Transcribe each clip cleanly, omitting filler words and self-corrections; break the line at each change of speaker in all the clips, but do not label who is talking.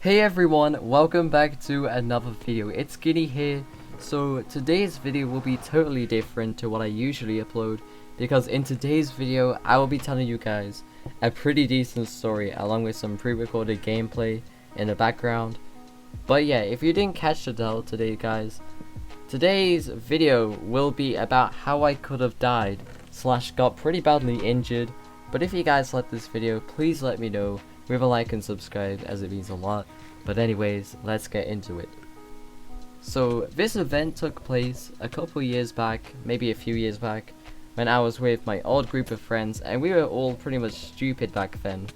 Hey everyone, welcome back to another video. It's Guiny here. So today's video will be totally different to what I usually upload, because in today's video I will be telling you guys a pretty decent story along with some pre-recorded gameplay in the background. But yeah, if you didn't catch the tell today guys, today's video will be about how I could have died / got pretty badly injured. But if you guys like this video, please let me know with a like and subscribe, as it means a lot. But anyways, let's get into it. So this event took place a couple years back, maybe a few years back, when I was with my old group of friends, and we were all pretty much stupid back then.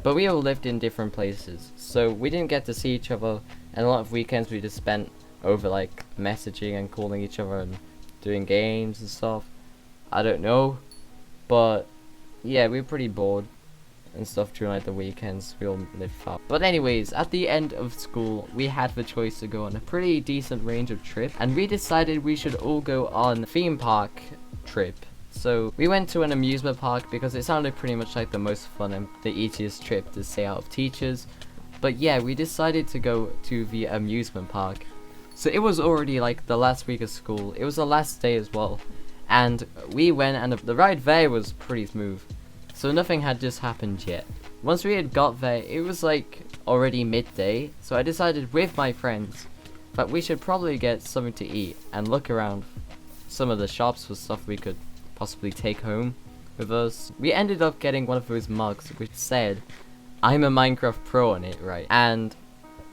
But we all lived in different places, so we didn't get to see each other, and a lot of weekends we just spent over like messaging and calling each other and doing games and stuff. I don't know, but yeah, we were pretty bored and stuff during like the weekends. We all lived far. But anyways, at the end of school we had the choice to go on a pretty decent range of trips, and we decided we should all go on a theme park trip. So we went to an amusement park because it sounded pretty much like the most fun and the easiest trip to stay out of teachers. But yeah, we decided to go to the amusement park. So it was already like the last week of school, it was the last day as well, and we went, and the ride there was pretty smooth. So nothing had just happened yet. Once we had got there, it was like already midday, so I decided with my friends that we should probably get something to eat and look around some of the shops for stuff we could possibly take home with us. We ended up getting one of those mugs which said, "I'm a Minecraft pro" on it, right? And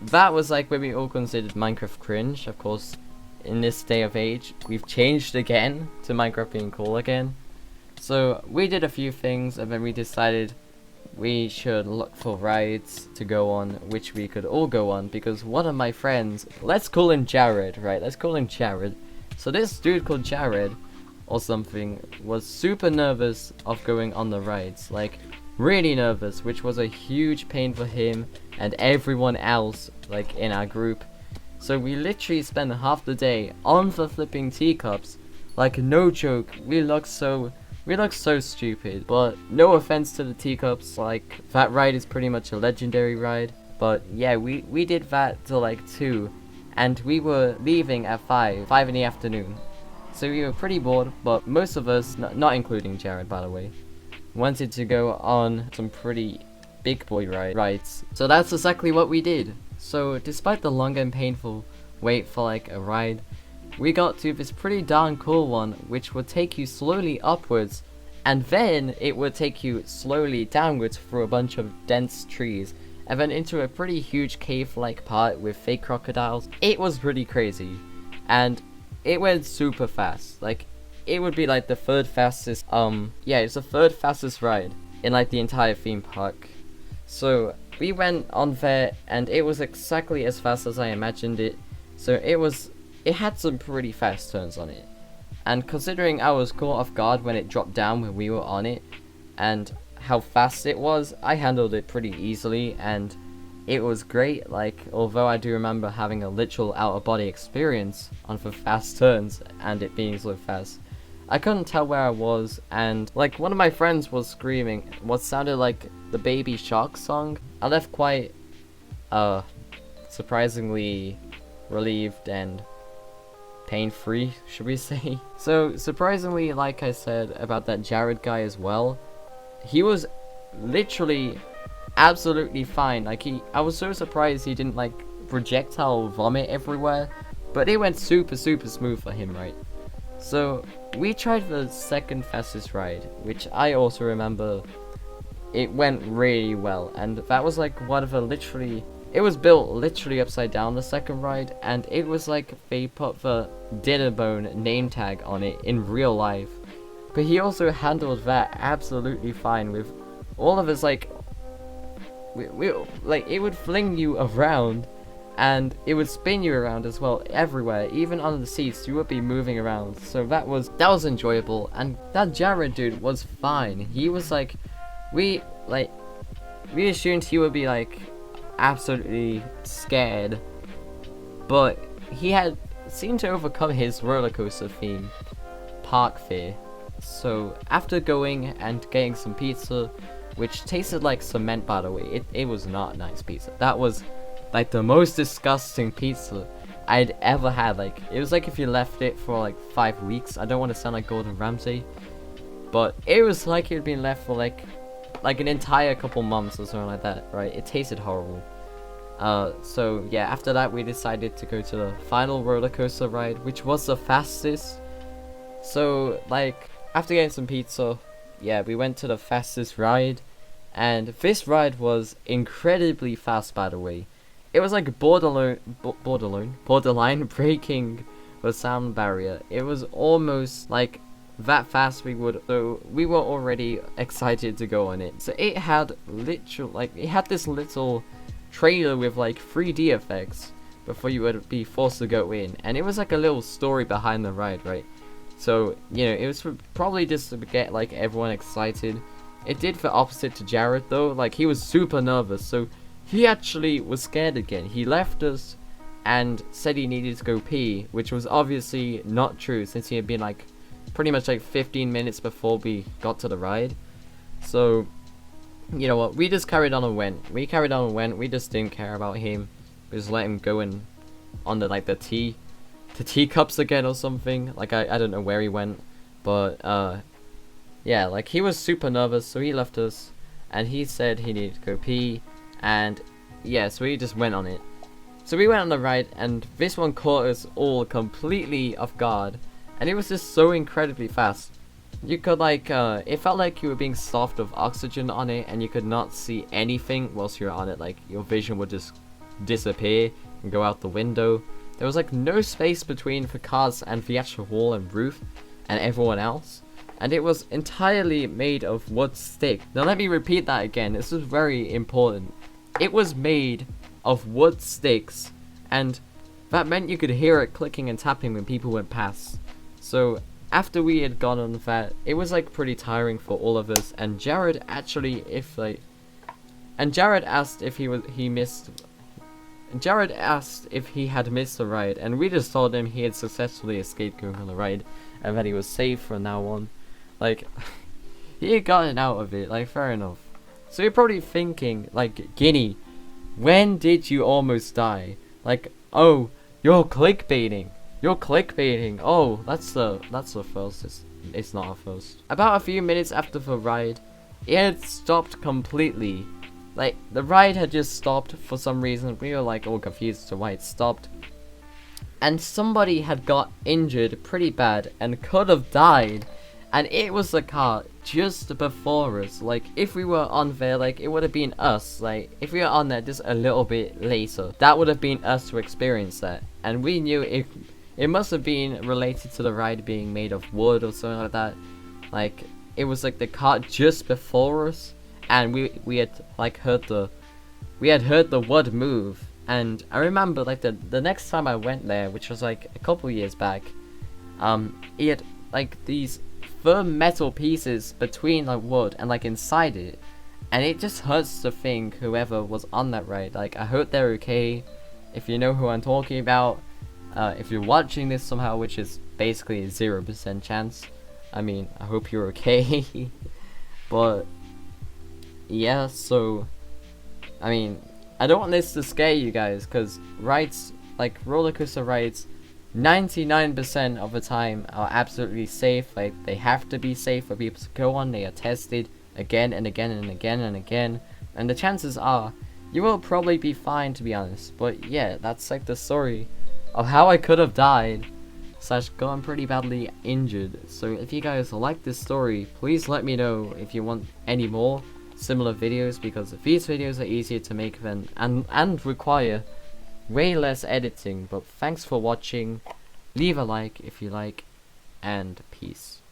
that was like when we all considered Minecraft cringe. Of course, in this day of age, we've changed again to Minecraft being cool again. So we did a few things, and then we decided we should look for rides to go on, which we could all go on, because one of my friends, let's call him Jared, right? Let's call him Jared. So this dude called Jared, or something, was super nervous of going on the rides, like really nervous, which was a huge pain for him and everyone else like in our group. So we literally spent half the day on the flipping teacups. Like, no joke, we look so stupid. But no offense to the teacups, like that ride is pretty much a legendary ride. But yeah, we did that till like 2, and we were leaving at 5 in the afternoon. So we were pretty bored, but most of us, not including Jared by the way, wanted to go on some pretty big boy rides. So that's exactly what we did. So despite the long and painful wait for like a ride, we got to this pretty darn cool one, which would take you slowly upwards, and then it would take you slowly downwards through a bunch of dense trees, and then into a pretty huge cave-like part with fake crocodiles. It was pretty crazy, and it went super fast. Like, it would be like the third fastest, yeah, it's the third fastest ride in like the entire theme park. So we went on there, and it was exactly as fast as I imagined it. So it had some pretty fast turns on it, and considering I was caught off guard when it dropped down when we were on it, and how fast it was, I handled it pretty easily, and it was great. Like, although I do remember having a literal out-of-body experience on the fast turns and it being so fast, I couldn't tell where I was, and like one of my friends was screaming what sounded like the Baby Shark song. I left quite surprisingly relieved and pain-free, should we say. So surprisingly, like I said about that Jared guy as well, he was literally absolutely fine. Like, I was so surprised he didn't like projectile vomit everywhere, but it went super smooth for him, right? So we tried the second fastest ride, which I also remember it went really well, and that was like one of the it was built literally upside down, the second ride, and it was like they put the Dinnerbone name tag on it in real life. But he also handled that absolutely fine with all of his like, like it would fling you around, and it would spin you around as well everywhere, even on the seats you would be moving around. So that was enjoyable, and that Jared dude was fine. He was like, we assumed he would be like absolutely scared, but he had seemed to overcome his roller coaster theme park fear. So after going and getting some pizza, which tasted like cement by the way, it was not nice pizza. That was like the most disgusting pizza I'd ever had. Like, it was like if you left it for like 5 weeks. I don't want to sound like Gordon Ramsay, but it was like it had been left for like an entire couple months or something like that, right? It tasted horrible. So yeah, after that we decided to go to the final roller coaster ride, which was the fastest. So like, after getting some pizza, yeah, we went to the fastest ride, and this ride was incredibly fast, by the way. It was like borderline breaking the sound barrier. It was almost like that fast we were already excited to go on it. So it had this little trailer with like 3D effects before you would be forced to go in, and it was like a little story behind the ride, right? So, you know, it was probably just to get like everyone excited. It did the opposite to Jared though. Like, he was super nervous, so he actually was scared again. He left us and said he needed to go pee, which was obviously not true, since he had been like pretty much like 15 minutes before we got to the ride. So, you know what, we just carried on and went. We just didn't care about him. We just let him go in on the teacups again or something. Like, I don't know where he went, but yeah, like, he was super nervous, so he left us and he said he needed to go pee, and yeah, so we just went on it. So we went on the ride, and this one caught us all completely off guard, and it was just so incredibly fast. You could like, it felt like you were being stuffed with oxygen on it, and you could not see anything whilst you were on it. Like, your vision would just disappear and go out the window. There was like no space between the cars and the actual wall and roof and everyone else, and it was entirely made of wood stick. Now let me repeat that again, this is very important. It was made of wood sticks, and that meant you could hear it clicking and tapping when people went past. So after we had gone on that, it was like pretty tiring for all of us, and Jared actually, Jared asked if he had missed the ride, and we just told him he had successfully escaped going on the ride, and that he was safe from now on. Like, he had gotten out of it, like, fair enough. So you're probably thinking, like, Guiny, when did you almost die? Like, oh, you're clickbaiting. Oh, that's the first. It's not a first. About a few minutes after the ride, it had stopped completely. Like, the ride had just stopped for some reason. We were like all confused as to why it stopped. And somebody had got injured pretty bad and could have died. And it was the car just before us. Like, if we were on there, like, it would have been us. Like, if we were on there just a little bit later, that would have been us to experience that. And we knew it must have been related to the ride being made of wood or something like that. Like, it was like the car just before us, and we had like heard the wood move. And I remember, like, the next time I went there, which was like a couple years back, it had like these firm metal pieces between like wood and like inside it, and it just hurts to think whoever was on that ride. Like, I hope they're okay. If you know who I'm talking about, if you're watching this somehow, which is basically a 0% chance, I mean, I hope you're okay. But yeah, so I mean, I don't want this to scare you guys, because rides, like roller coaster rides, 99% of the time are absolutely safe. Like, they have to be safe for people to go on. They are tested again and again and again and again, and the chances are you will probably be fine, to be honest. But yeah, that's like the story of how I could have died / gotten pretty badly injured. So if you guys like this story, please let me know if you want any more similar videos, because these videos are easier to make than and require way less editing. But thanks for watching, leave a like if you like, and peace.